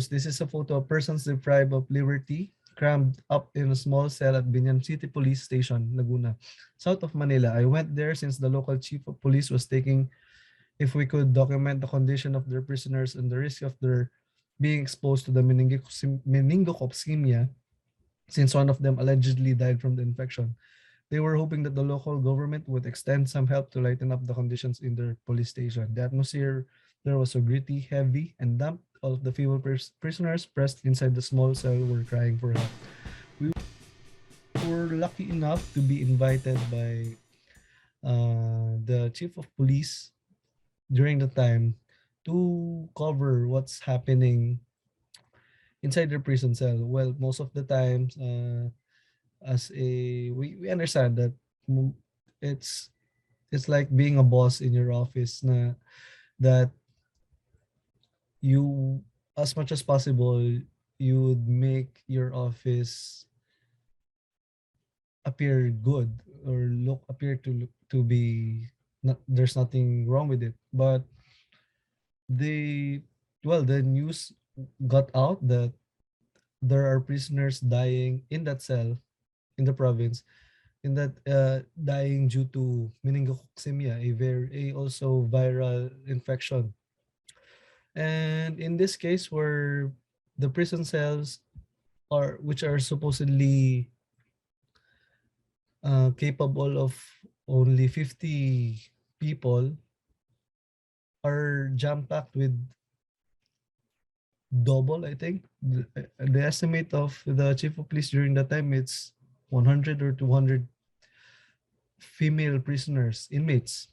course, this is a photo of persons deprived of liberty, crammed up in a small cell at Binyan City Police Station, Laguna, south of Manila. I went there since the local chief of police was taking if we could document the condition of their prisoners and the risk of their being exposed to the meningococemia, since one of them allegedly died from the infection. They were hoping that the local government would extend some help to lighten up the conditions in their police station. The atmosphere there was so gritty, heavy, and damp. All of the female prisoners pressed inside the small cell were crying for help. We were lucky enough to be invited by the chief of police during the time to cover what's happening inside the prison cell. Well, most of the times, as a we understand that it's it's like being a boss in your office na that you, as much as possible, you would make your office appear good or appear to be not, there's nothing wrong with it, but they the news got out that there are prisoners dying in that cell in the province, in that dying due to meningococemia, a also viral infection. And in this case, where the prison cells are, which are supposedly capable of only 50 people, are jam packed with double, I think. The estimate of the chief of police during that time, it's 100 or 200 female prisoners, inmates,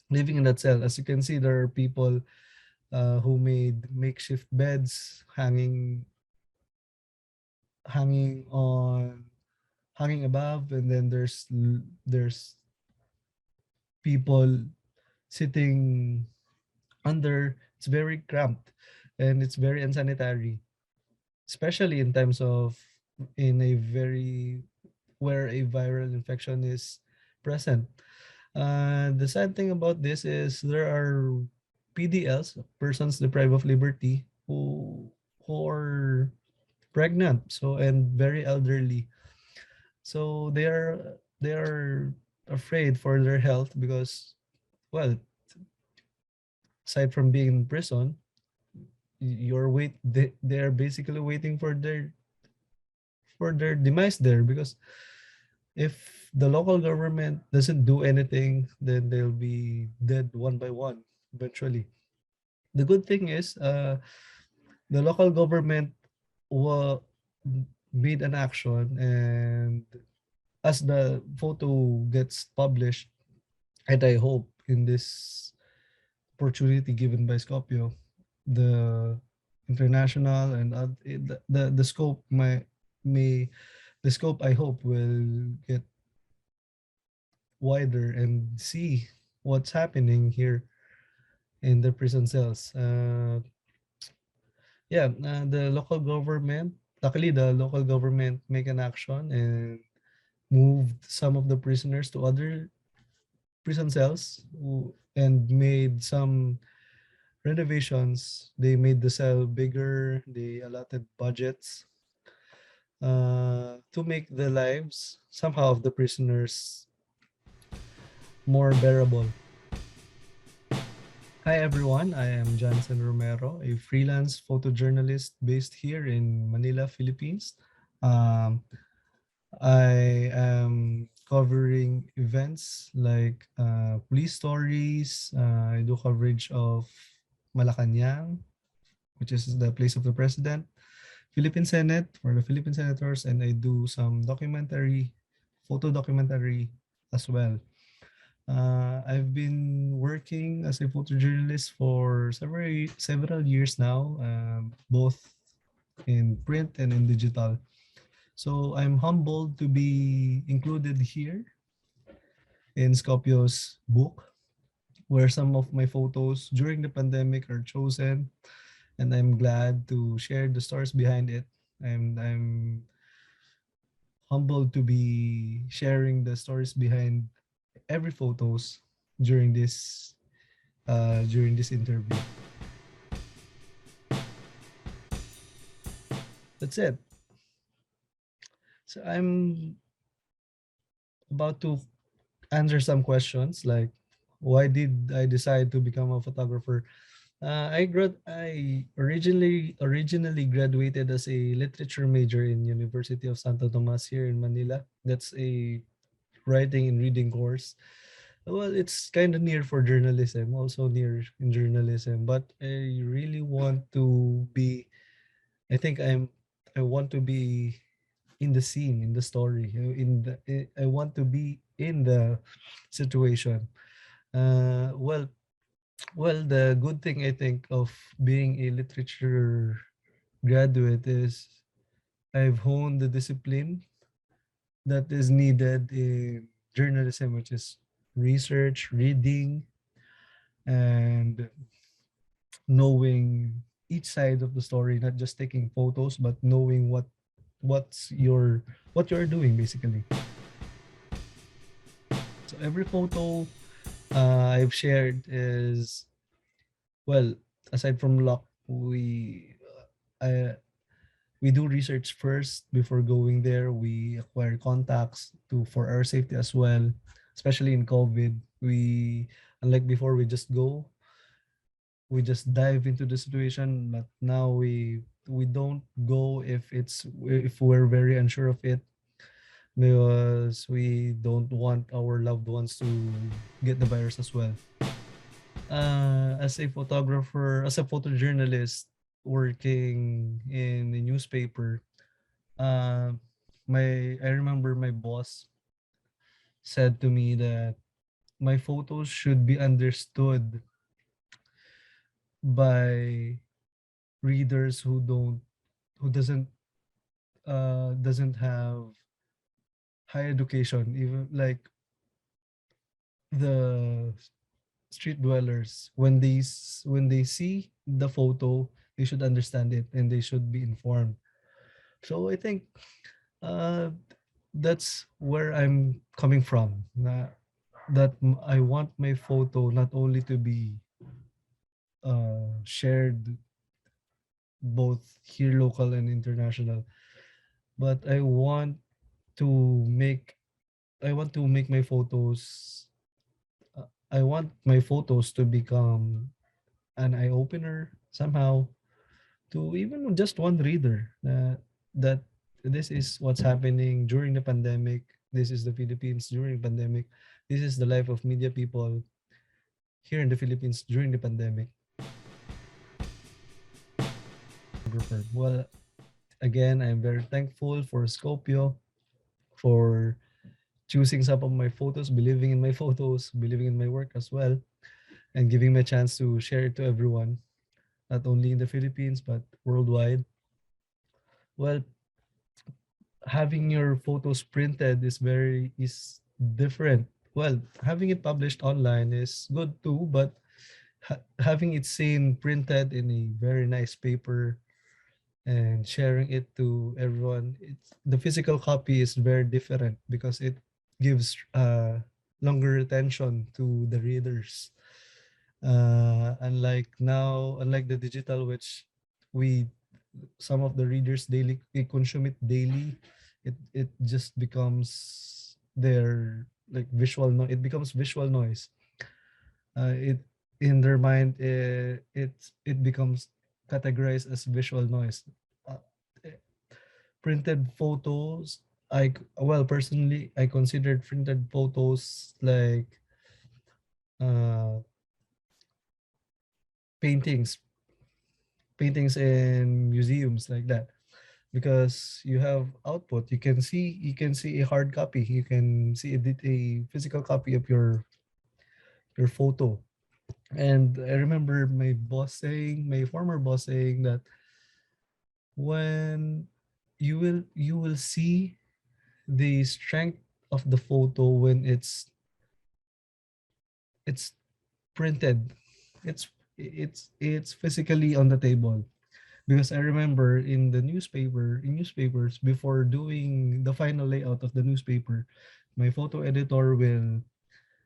living in that cell. As you can see, there are people who made makeshift beds hanging on hanging above, and then there's people sitting under. It's very cramped and it's very unsanitary, especially in times of in a very where a viral infection is present. The sad thing about this is there are PDLs, persons deprived of liberty, who are pregnant, so, and very elderly. So they are afraid for their health because, well, aside from being in prison, they're basically waiting for their demise there, because if the local government doesn't do anything, then they'll be dead one by one eventually. The good thing is, the local government wa- made an action, and as the photo gets published, and I hope in this opportunity given by Scopio, the international and the scope may the scope, I hope, will get wider and see what's happening here in the prison cells. The local government, luckily the local government make an action and moved some of the prisoners to other prison cells, and made some renovations. They made the cell bigger. They allotted budgets to make the lives somehow of the prisoners more bearable. Hi everyone, I am Jansen Romero, a freelance photojournalist based here in Manila, Philippines. Um, I am covering events like police stories. I do coverage of Malacanang, which is the place of the president, Philippine Senate for the Philippine senators, and I do some photo documentary as well. I've been working as a photojournalist for several years now, both in print and in digital. So I'm humbled to be included here in Scopio's book, where some of my photos during the pandemic are chosen, and I'm glad to share the stories behind it. I'm humbled to be sharing the stories behind every photos during this interview. That's it. So I'm about to answer some questions like why did I decide to become a photographer? I originally graduated as a literature major in University of Santo Tomas here in Manila. That's a writing and reading course. Well, it's kind of near for journalism, also near in journalism, but I really want to be I think I want to be in the scene, in the story, I want to be in the situation. Well, the good thing I think of being a literature graduate is I've honed the discipline that is needed in journalism, which is research, reading, and knowing each side of the story, not just taking photos, but knowing what's your what you're doing basically. So every photo I've shared is well, aside from luck, I we do research first before going there. We acquire contacts to for our safety as well, especially in COVID. We unlike before, we just dive into the situation, but now we don't go if we're very unsure of it because we don't want our loved ones to get the virus as well. As a photographer, as a photojournalist working in the newspaper, uh, I remember my boss said to me that my photos should be understood by readers who doesn't have high education, even like the street dwellers when they see the photo, they should understand it and they should be informed. So I think uh that's where I'm coming from, I want my photo not only to be shared both here local and international, but to make make my photos I want my photos to become an eye opener somehow to even just one reader that this is what's happening during the pandemic. This is the Philippines during pandemic. This is the life of media people here in the Philippines during the pandemic. Well, again, I'm very thankful for Scopio for choosing some of my photos, believing in my photos, believing in my work as well, and giving me a chance to share it to everyone, not only in the Philippines but worldwide. Well, having your photos printed is different. Well, having it published online is good too, but having it seen printed in a very nice paper and sharing it to everyone, the physical copy is very different because it gives longer retention to the readers. Unlike the digital, which we some of the readers daily they consume it daily, it just becomes their like visual no it becomes visual noise. It in their mind it becomes categorized as visual noise. uh, eh, Printed photos, personally I considered printed photos like uh paintings in museums like that, because you have output. You can see a hard copy, you can see a physical copy of your photo. And I remember my former boss saying that when you will see the strength of the photo when it's printed, it's physically on the table. Because I remember in newspapers, before doing the final layout of the newspaper, my photo editor will,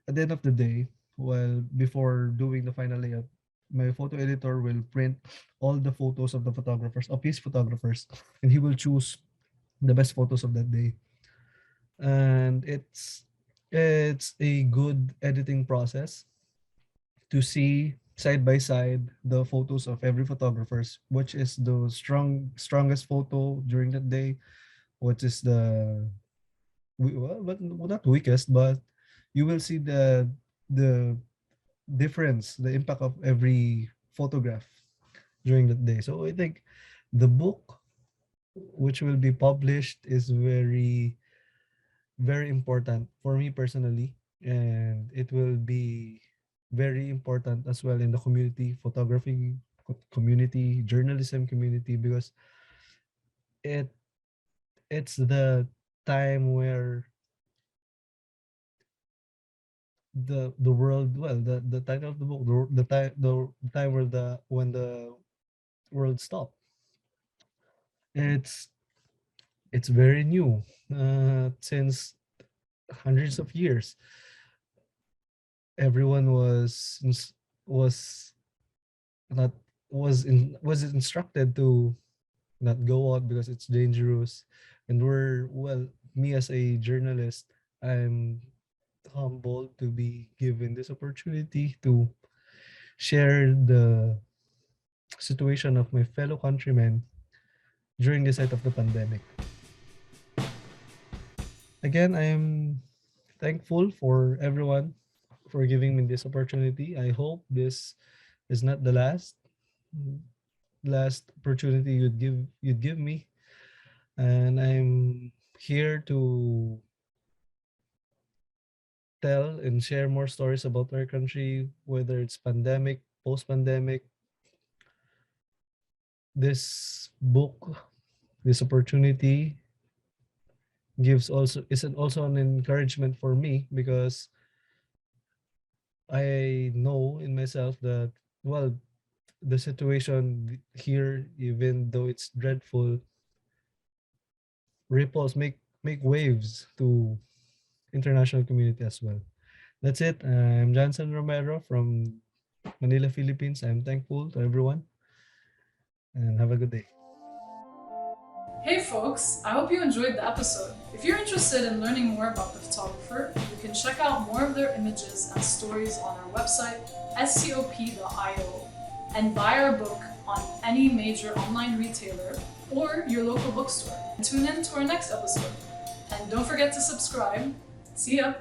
at the end of the day, well, before doing the final layout, my photo editor will print all the photos of the photographers, of his photographers, and he will choose the best photos of that day. And it's a good editing process to see side by side the photos of every photographers, which is the strongest photo during that day, what is the well, but not weakest, but you will see the difference, the impact of every photograph during that day. So I think the book which will be published is very important for me personally, and it will be very important as well in the community photography community, journalism community, because it it's the time where the world, well, the title of the book, the time where the when the world stopped. it's it's very new, since hundreds of years everyone was not was instructed to not go out because it's dangerous. And we're, well, me as a journalist, I'm humbled to be given this opportunity to share the situation of my fellow countrymen during the height of the pandemic. Again, I'm thankful for everyone for giving me this opportunity. I hope this is not the last opportunity you'd give me, and I'm here to tell and share more stories about our country, whether it's pandemic, post-pandemic. This book, this opportunity gives also is also an encouragement for me, because I know in myself that, well, the situation here, even though it's dreadful, ripples make waves to international community as well. That's it. I'm Jansen Romero from Manila, Philippines. I'm thankful to everyone, and have a good day. Hey folks, I hope you enjoyed the episode. If you're interested in learning more about the photographer, you can check out more of their images and stories on our website, scop.io, and buy our book on any major online retailer or your local bookstore. Tune in to our next episode. And don't forget to subscribe. See ya!